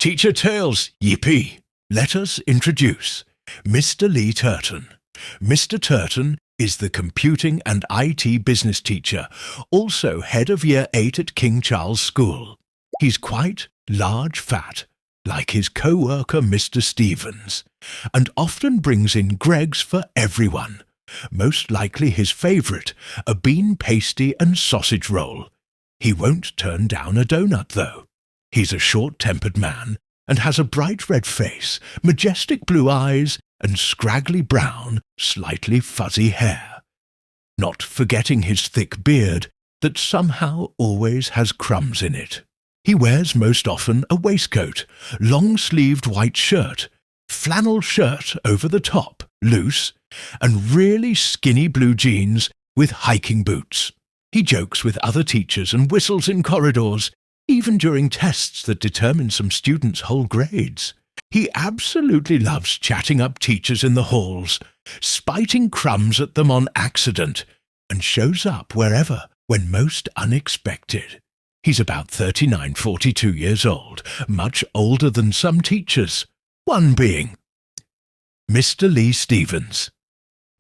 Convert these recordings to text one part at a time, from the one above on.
Teacher Tails, yippee! Let us introduce Mr. Lee Turton. Mr. Turton is the Computing and IT Business Teacher, also head of Year 8 at King Charles School. He's quite large fat, like his co-worker Mr. Stevens, and often brings in Greggs for everyone. Most likely his favourite, a bean pasty and sausage roll. He won't turn down a donut, though. He's a short-tempered man and has a bright red face, majestic blue eyes, and scraggly brown, slightly fuzzy hair. Not forgetting his thick beard that somehow always has crumbs in it. He wears most often a waistcoat, long-sleeved white shirt, flannel shirt over the top, loose, and really skinny blue jeans with hiking boots. He jokes with other teachers and whistles in corridors, even during tests that determine some students' whole grades. He absolutely loves chatting up teachers in the halls, spiting crumbs at them on accident, and shows up wherever when most unexpected. He's about 42 years old, much older than some teachers, one being Mr. Lee Stevens.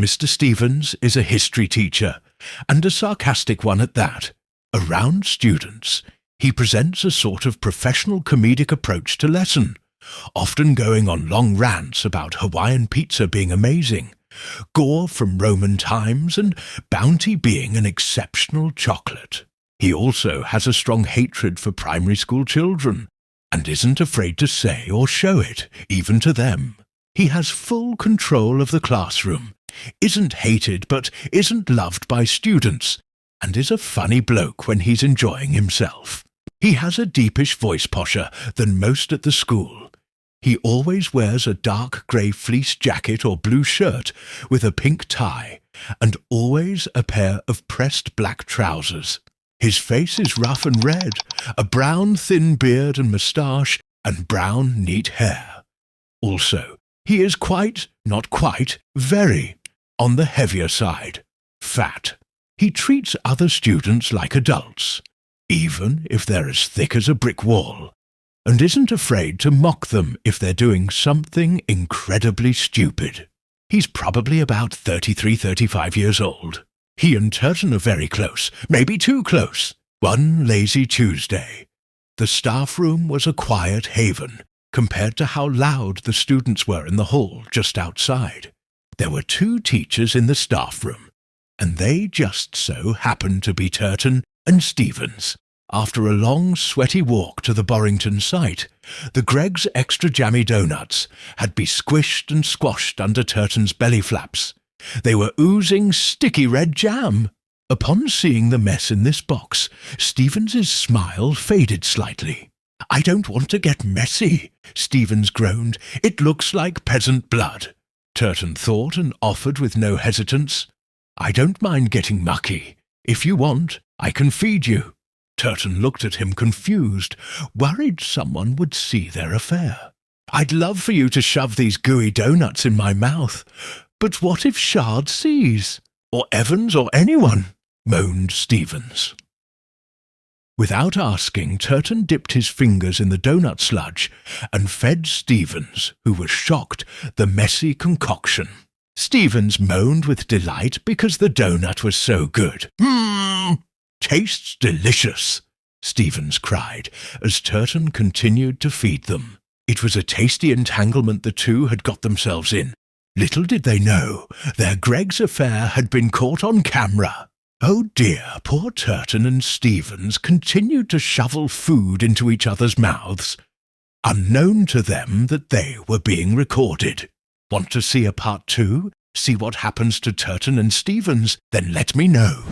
Mr. Stevens is a history teacher, and a sarcastic one at that. Around students, he presents a sort of professional comedic approach to lesson, often going on long rants about Hawaiian pizza being amazing, gore from Roman times, and Bounty being an exceptional chocolate. He also has a strong hatred for primary school children, and isn't afraid to say or show it, even to them. He has full control of the classroom, isn't hated but isn't loved by students, and is a funny bloke when he's enjoying himself. He has a deepish voice posher than most at the school. He always wears a dark grey fleece jacket or blue shirt with a pink tie, and always a pair of pressed black trousers. His face is rough and red, a brown thin beard and moustache, and brown neat hair. Also, he is very, on the heavier side, fat. He treats other students like adults, even if they're as thick as a brick wall, and isn't afraid to mock them if they're doing something incredibly stupid. He's probably about 35 years old. He and Turton are very close, maybe too close. One lazy Tuesday, the staff room was a quiet haven compared to how loud the students were in the hall just outside. There were 2 teachers in the staff room, and they just so happened to be Turton and Stevens. After a long, sweaty walk to the Borrington site, the Greggs Extra Jammy Donuts had been squished and squashed under Turton's belly flaps. They were oozing sticky red jam. Upon seeing the mess in this box, Stevens's smile faded slightly. "I don't want to get messy," Stevens groaned. "It looks like peasant blood." Turton thought and offered with no hesitance, "I don't mind getting mucky. If you want, I can feed you." Turton looked at him confused, worried someone would see their affair. "I'd love for you to shove these gooey donuts in my mouth, but what if Shard sees? Or Evans or anyone?" moaned Stevens. Without asking, Turton dipped his fingers in the donut sludge and fed Stevens, who was shocked, the messy concoction. Stevens moaned with delight because the donut was so good. "Tastes delicious," Stevens cried, as Turton continued to feed them. It was a tasty entanglement the two had got themselves in. Little did they know, their Greggs affair had been caught on camera. Oh dear, poor Turton and Stevens continued to shovel food into each other's mouths, unknown to them that they were being recorded. Want to see a part 2? See what happens to Turton and Stevens? Then let me know.